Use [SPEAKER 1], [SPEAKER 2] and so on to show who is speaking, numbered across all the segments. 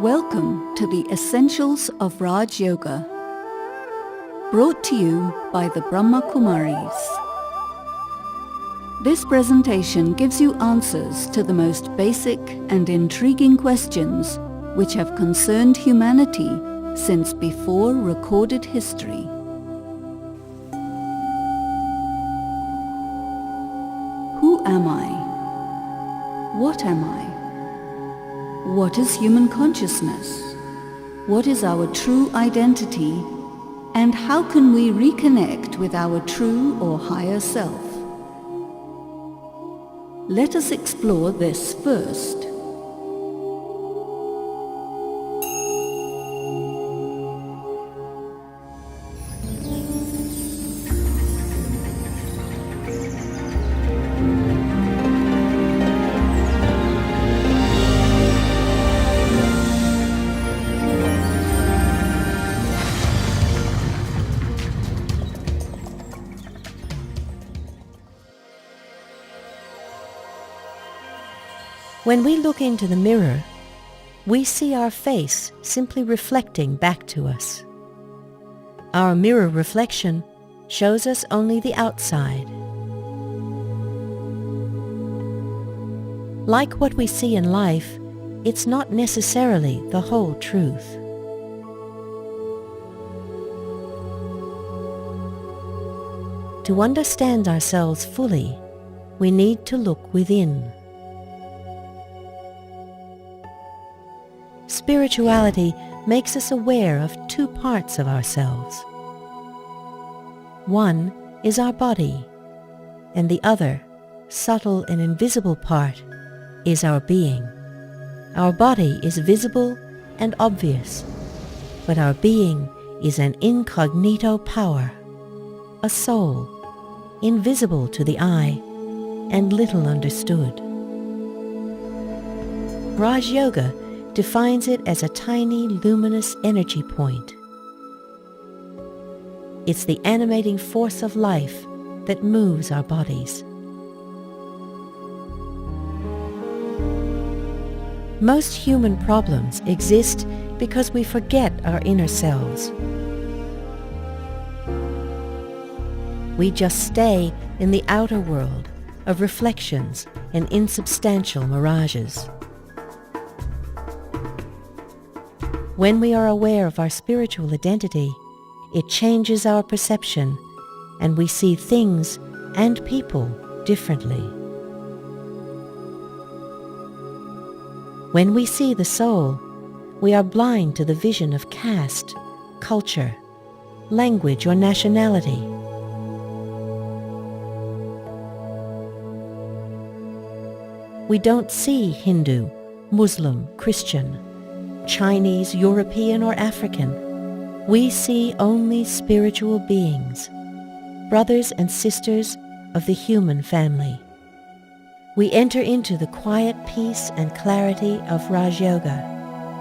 [SPEAKER 1] Welcome to the Essentials of Raj Yoga, brought to you by the Brahma Kumaris. This presentation gives you answers to the most basic and intriguing questions which have concerned humanity since before recorded history. Who am I? What am I? What is human consciousness? What is our true identity? And how can we reconnect with our true or higher self? Let us explore this first.
[SPEAKER 2] When we look into the mirror, we see our face simply reflecting back to us. Our mirror reflection shows us only the outside. Like what we see in life, it's not necessarily the whole truth. To understand ourselves fully, we need to look within. Spirituality makes us aware of two parts of ourselves. One is our body, and the other, subtle and invisible part, is our being. Our body is visible and obvious, but our being is an incognito power, a soul, invisible to the eye and little understood. Raj Yoga defines it as a tiny luminous energy point. It's the animating force of life that moves our bodies. Most human problems exist because we forget our inner selves. We just stay in the outer world of reflections and insubstantial mirages. When we are aware of our spiritual identity, it changes our perception and we see things and people differently. When we see the soul, we are blind to the vision of caste, culture, language, or nationality. We don't see Hindu, Muslim, Christian, Chinese, European, or African. We see only spiritual beings, brothers and sisters of the human family. We enter into the quiet peace and clarity of Raj Yoga,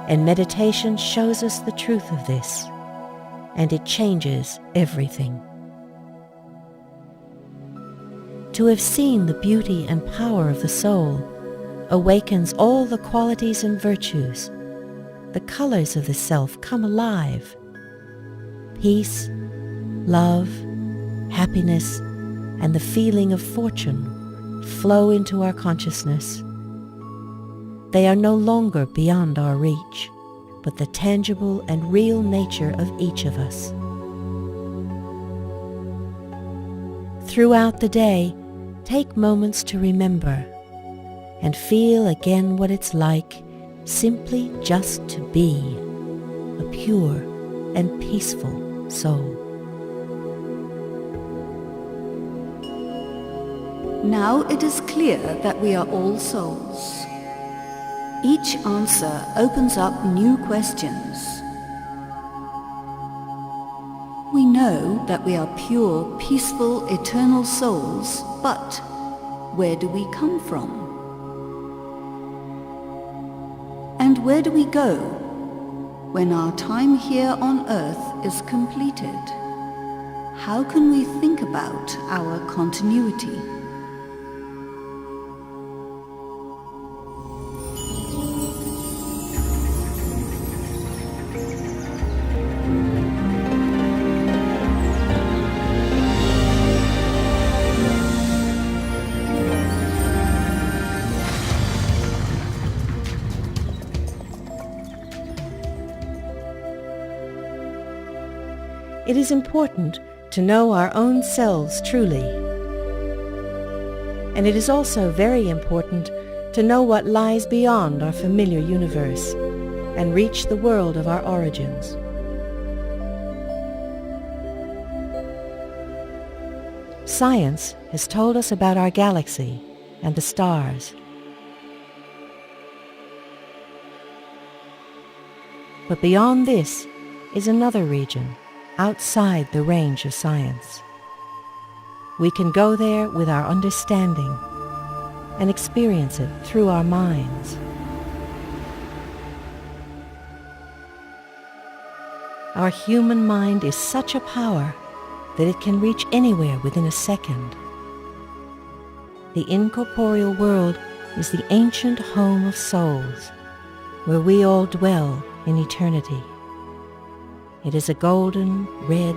[SPEAKER 2] and meditation shows us the truth of this, and it changes everything. To have seen the beauty and power of the soul awakens all the qualities and virtues. The colors of the self come alive. Peace, love, happiness, and the feeling of fortune flow into our consciousness. They are no longer beyond our reach, but the tangible and real nature of each of us. Throughout the day, take moments to remember and feel again what it's like simply just to be a pure and peaceful soul.
[SPEAKER 1] Now it is clear that we are all souls. Each answer opens up new questions. We know that we are pure, peaceful, eternal souls, but where do we come from? And where do we go when our time here on earth is completed? How can we think about our continuity?
[SPEAKER 2] It is important to know our own selves truly. And it is also very important to know what lies beyond our familiar universe and reach the world of our origins. Science has told us about our galaxy and the stars. But beyond this is another region outside the range of science. We can go there with our understanding and experience it through our minds. Our human mind is such a power that it can reach anywhere within a second. The incorporeal world is the ancient home of souls, where we all dwell in eternity. It is a golden, red,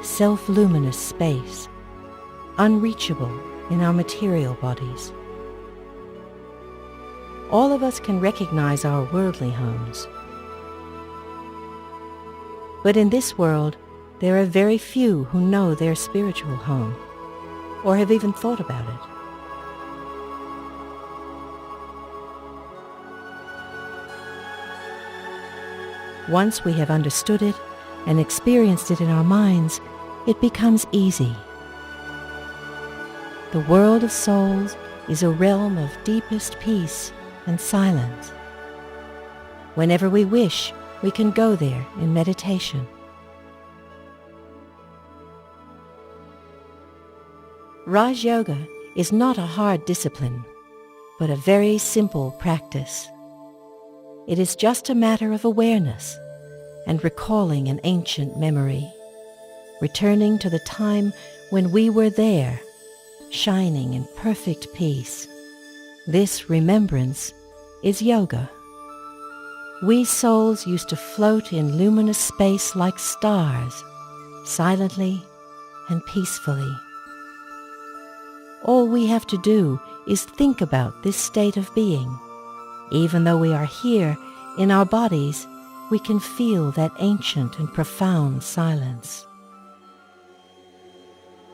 [SPEAKER 2] self-luminous space, unreachable in our material bodies. All of us can recognize our worldly homes. But in this world, there are very few who know their spiritual home, or have even thought about it. Once we have understood it and experienced it in our minds, it becomes easy. The world of souls is a realm of deepest peace and silence. Whenever we wish, we can go there in meditation. Raj Yoga is not a hard discipline, but a very simple practice. It is just a matter of awareness and recalling an ancient memory, returning to the time when we were there, shining in perfect peace. This remembrance is yoga. We souls used to float in luminous space like stars, silently and peacefully. All we have to do is think about this state of being. Even though we are here in our bodies, we can feel that ancient and profound silence.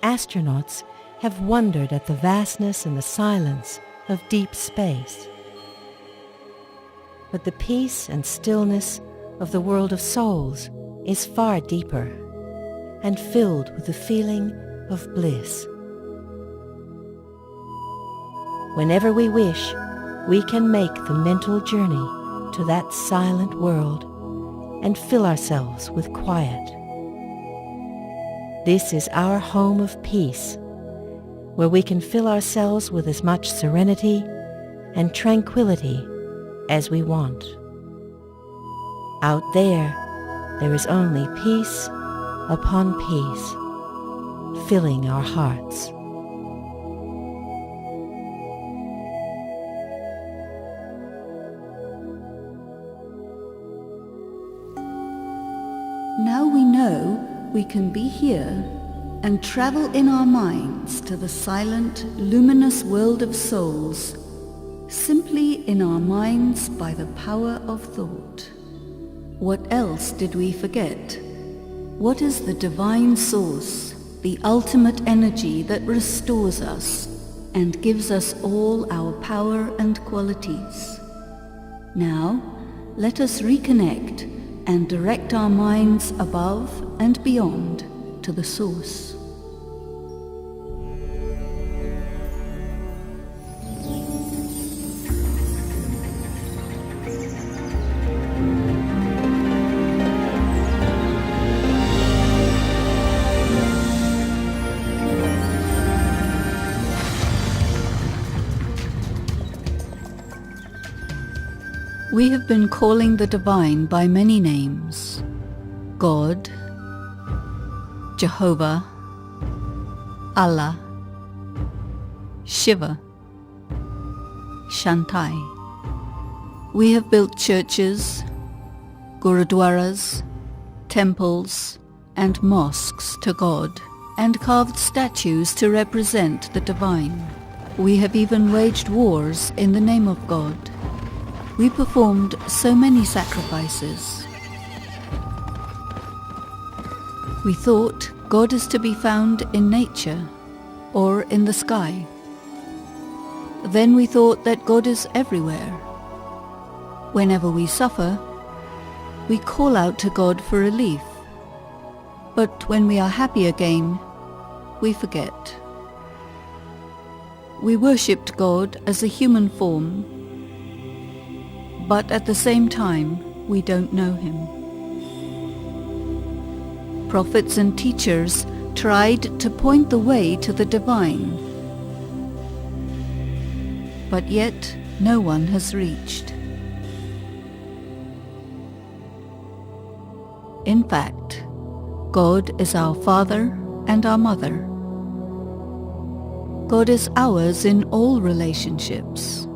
[SPEAKER 2] Astronauts have wondered at the vastness and the silence of deep space. But the peace and stillness of the world of souls is far deeper and filled with the feeling of bliss. Whenever we wish, we can make the mental journey to that silent world and fill ourselves with quiet. This is our home of peace, where we can fill ourselves with as much serenity and tranquility as we want. Out there is only peace upon peace, filling our hearts.
[SPEAKER 1] Now we know we can be here and travel in our minds to the silent, luminous world of souls, simply in our minds by the power of thought. What else did we forget? What is the divine source, the ultimate energy that restores us and gives us all our power and qualities? Now, let us reconnect and direct our minds above and beyond to the source. We have been calling the divine by many names: God, Jehovah, Allah, Shiva, Shantai. We have built churches, gurudwaras, temples, and mosques to God, and carved statues to represent the divine. We have even waged wars in the name of God. We performed so many sacrifices. We thought God is to be found in nature or in the sky. Then we thought that God is everywhere. Whenever we suffer, we call out to God for relief. But when we are happy again, we forget. We worshipped God as a human form, but at the same time, we don't know Him. Prophets and teachers tried to point the way to the divine, but yet no one has reached. In fact, God is our Father and our Mother. God is ours in all relationships.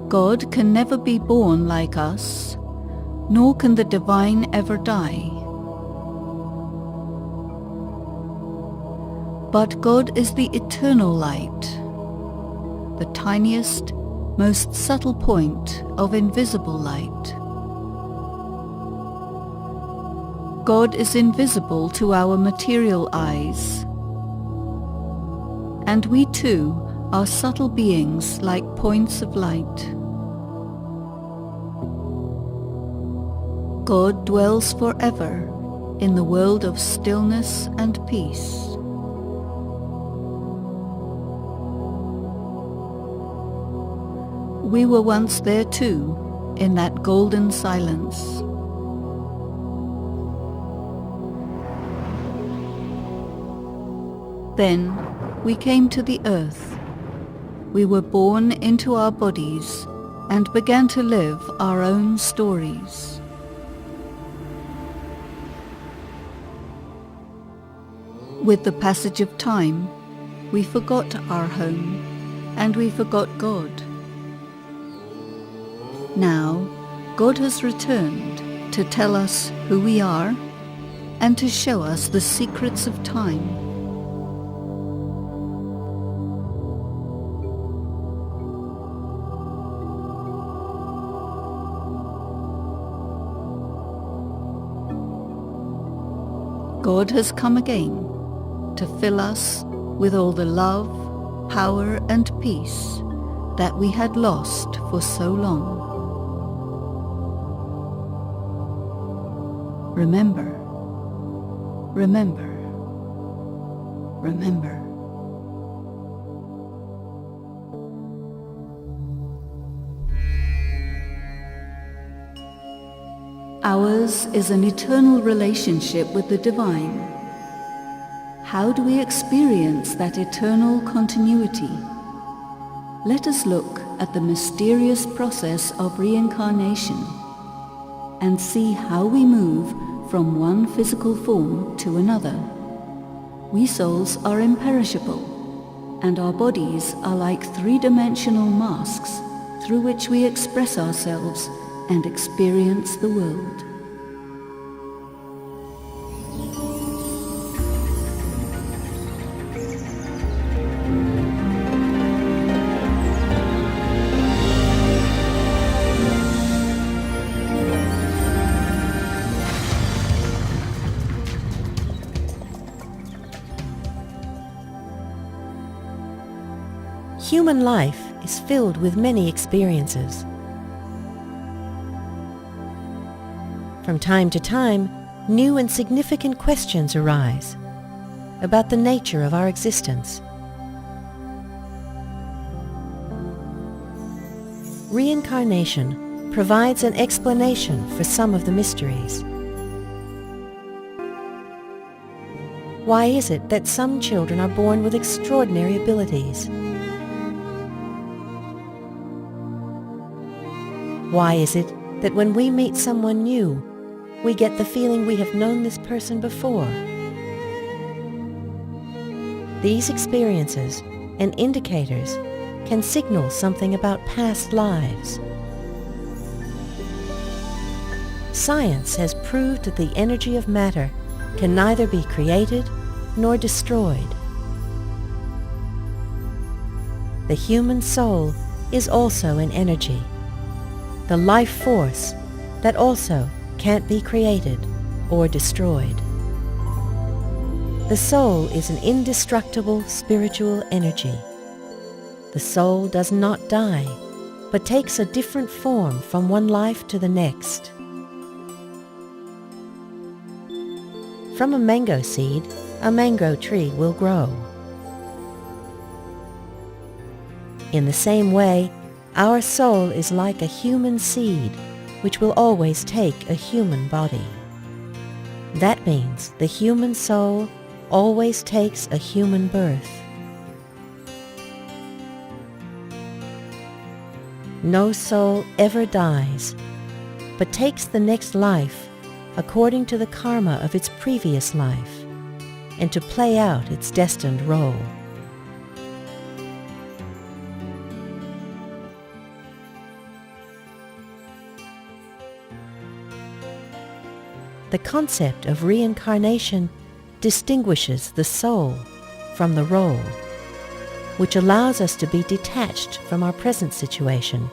[SPEAKER 1] God can never be born like us, nor can the divine ever die. But God is the eternal light, the tiniest, most subtle point of invisible light. God is invisible to our material eyes, and we too are subtle beings like points of light. God dwells forever in the world of stillness and peace. We were once there too, in that golden silence. Then we came to the earth. We were born into our bodies and began to live our own stories. With the passage of time, we forgot our home and we forgot God. Now, God has returned to tell us who we are and to show us the secrets of time. God has come again to fill us with all the love, power and peace that we had lost for so long. Remember, remember, remember. Ours is an eternal relationship with the divine. How do we experience that eternal continuity? Let us look at the mysterious process of reincarnation and see how we move from one physical form to another. We souls are imperishable, and our bodies are like three-dimensional masks through which we express ourselves and experience the world.
[SPEAKER 2] Human life is filled with many experiences. From time to time, new and significant questions arise about the nature of our existence. Reincarnation provides an explanation for some of the mysteries. Why is it that some children are born with extraordinary abilities? Why is it that when we meet someone new, we get the feeling we have known this person before? These experiences and indicators can signal something about past lives. Science has proved that the energy of matter can neither be created nor destroyed. The human soul is also an energy, the life force that also can't be created or destroyed. The soul is an indestructible spiritual energy. The soul does not die, but takes a different form from one life to the next. From a mango seed, a mango tree will grow. In the same way, our soul is like a human seed, which will always take a human body. That means the human soul always takes a human birth. No soul ever dies, but takes the next life according to the karma of its previous life, and to play out its destined role. The concept of reincarnation distinguishes the soul from the role, which allows us to be detached from our present situation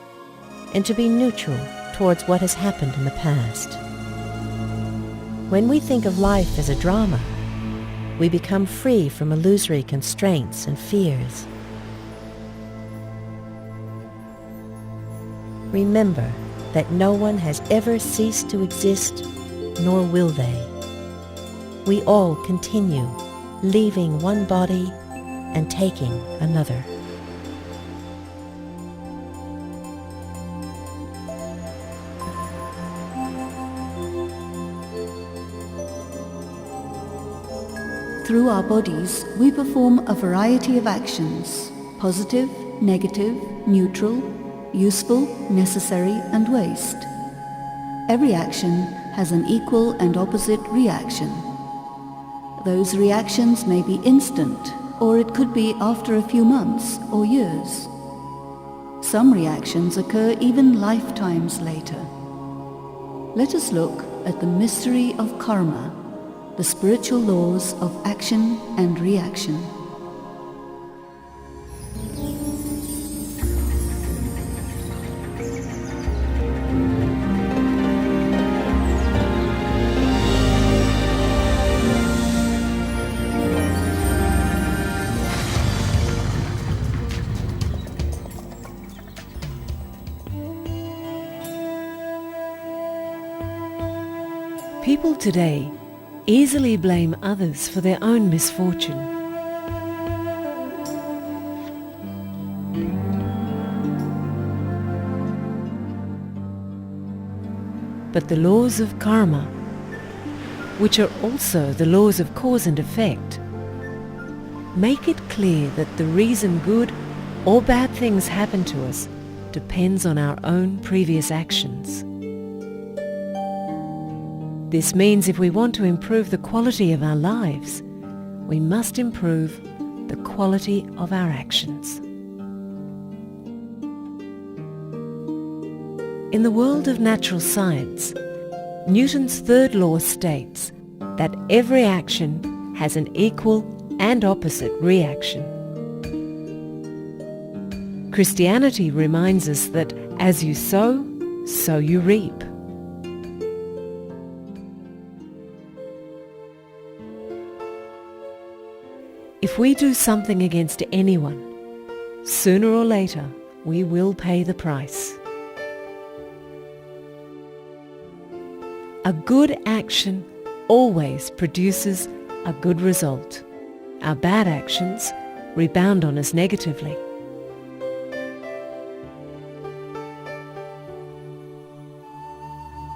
[SPEAKER 2] and to be neutral towards what has happened in the past. When we think of life as a drama, we become free from illusory constraints and fears. Remember that no one has ever ceased to exist, nor will they. We all continue, leaving one body and taking another.
[SPEAKER 1] Through our bodies, we perform a variety of actions: positive, negative, neutral, useful, necessary, and waste. Every action has an equal and opposite reaction. Those reactions may be instant, or it could be after a few months or years. Some reactions occur even lifetimes later. Let us look at the mystery of karma, the spiritual laws of action and reaction.
[SPEAKER 3] People today easily blame others for their own misfortune. But the laws of karma, which are also the laws of cause and effect, make it clear that the reason good or bad things happen to us depends on our own previous actions. This means if we want to improve the quality of our lives, we must improve the quality of our actions. In the world of natural science, Newton's third law states that every action has an equal and opposite reaction. Christianity reminds us that as you sow, so you reap. If we do something against anyone, sooner or later we will pay the price. A good action always produces a good result. Our bad actions rebound on us negatively.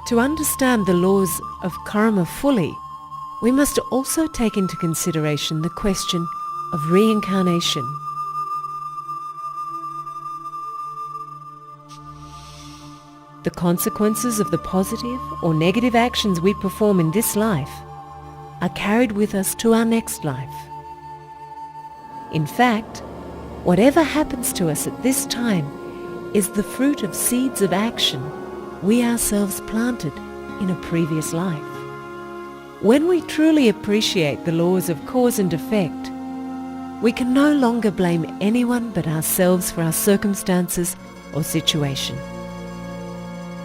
[SPEAKER 3] To understand the laws of karma fully, we must also take into consideration the question of reincarnation. The consequences of the positive or negative actions we perform in this life are carried with us to our next life. In fact, whatever happens to us at this time is the fruit of seeds of action we ourselves planted in a previous life. When we truly appreciate the laws of cause and effect, we can no longer blame anyone but ourselves for our circumstances or situation.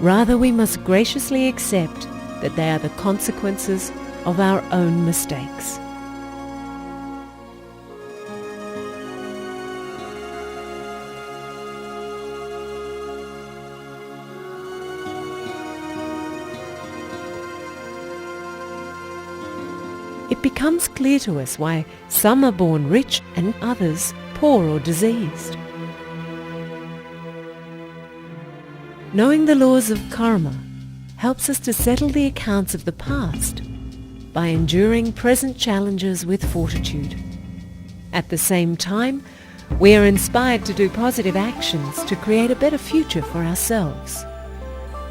[SPEAKER 3] Rather, we must graciously accept that they are the consequences of our own mistakes. It becomes clear to us why some are born rich and others poor or diseased. Knowing the laws of karma helps us to settle the accounts of the past by enduring present challenges with fortitude. At the same time, we are inspired to do positive actions to create a better future for ourselves.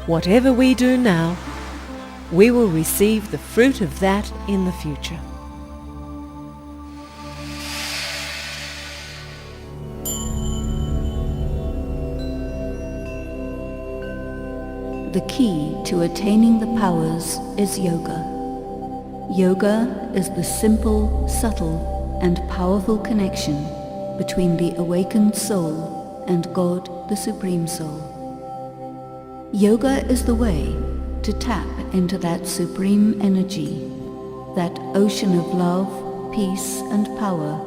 [SPEAKER 3] Whatever we do now, we will receive the fruit of that in the future.
[SPEAKER 1] The key to attaining the powers is yoga. Yoga is the simple, subtle, and powerful connection between the awakened soul and God, the Supreme Soul. Yoga is the way to tap into that supreme energy, that ocean of love, peace, and power,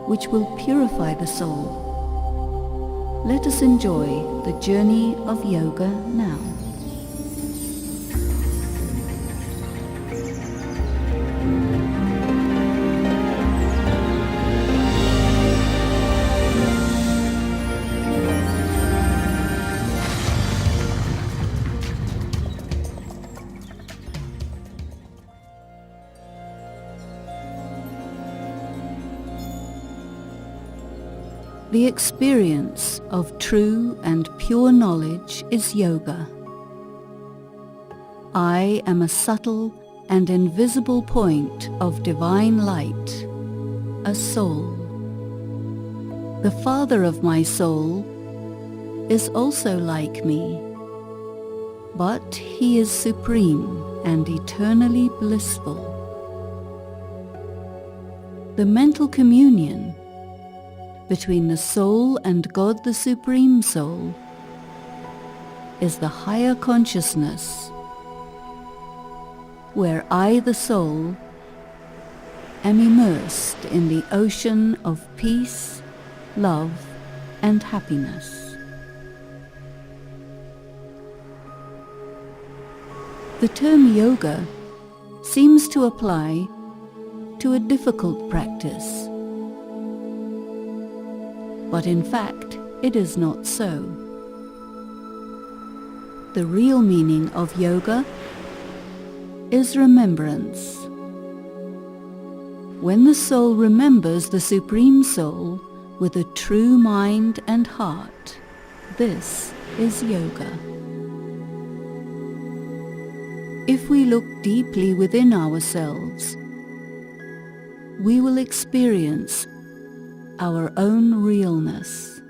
[SPEAKER 1] which will purify the soul. Let us enjoy the journey of yoga now. The experience of true and pure knowledge is yoga. I am a subtle and invisible point of divine light, a soul. The Father of my soul is also like me, but he is supreme and eternally blissful. The mental communion between the soul and God the Supreme Soul is the higher consciousness, where I, the soul, am immersed in the ocean of peace, love, and happiness. The term yoga seems to apply to a difficult practice, but in fact it is not so. The real meaning of yoga is remembrance. When the soul remembers the Supreme Soul with a true mind and heart, this is yoga. If we look deeply within ourselves, we will experience our own realness.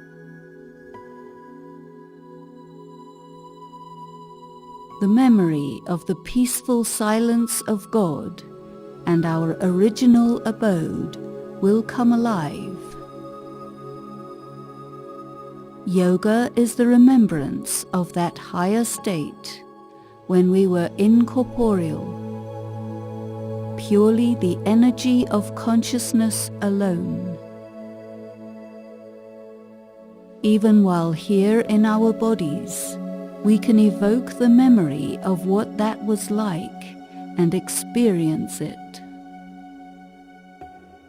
[SPEAKER 1] The memory of the peaceful silence of God and our original abode will come alive. Yoga is the remembrance of that higher state when we were incorporeal, purely the energy of consciousness alone. Even while here in our bodies, we can evoke the memory of what that was like and experience it.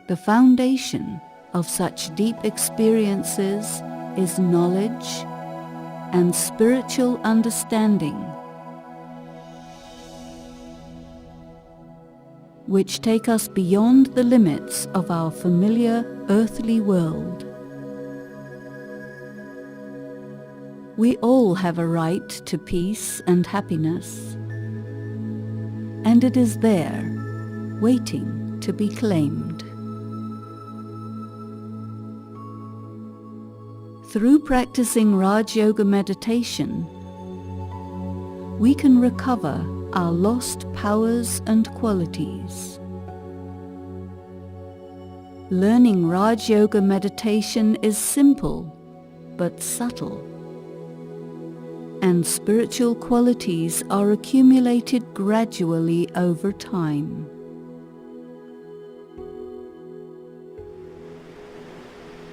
[SPEAKER 1] The foundation of such deep experiences is knowledge and spiritual understanding, which take us beyond the limits of our familiar earthly world. We all have a right to peace and happiness, and it is there, waiting to be claimed. Through practicing Raj Yoga meditation, we can recover our lost powers and qualities. Learning Raj Yoga meditation is simple but subtle. and spiritual qualities are accumulated gradually over time.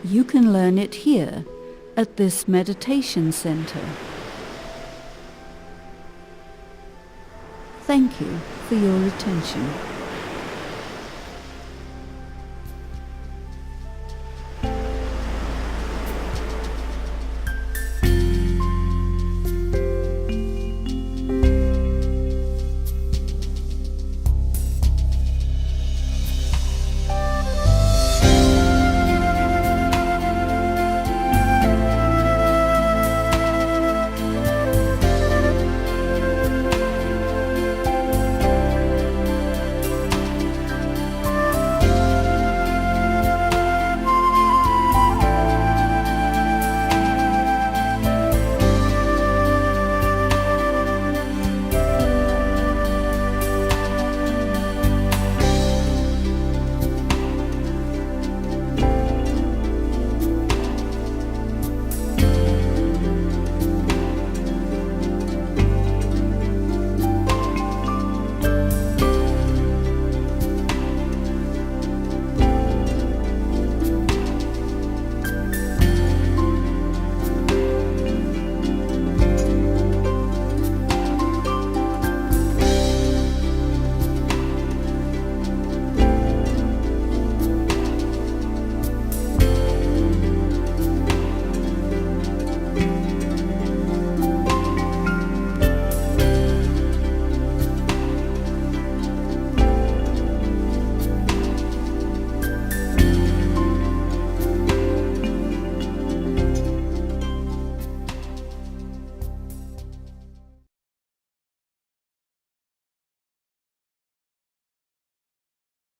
[SPEAKER 1] You can learn it here at this meditation center. Thank you for your attention.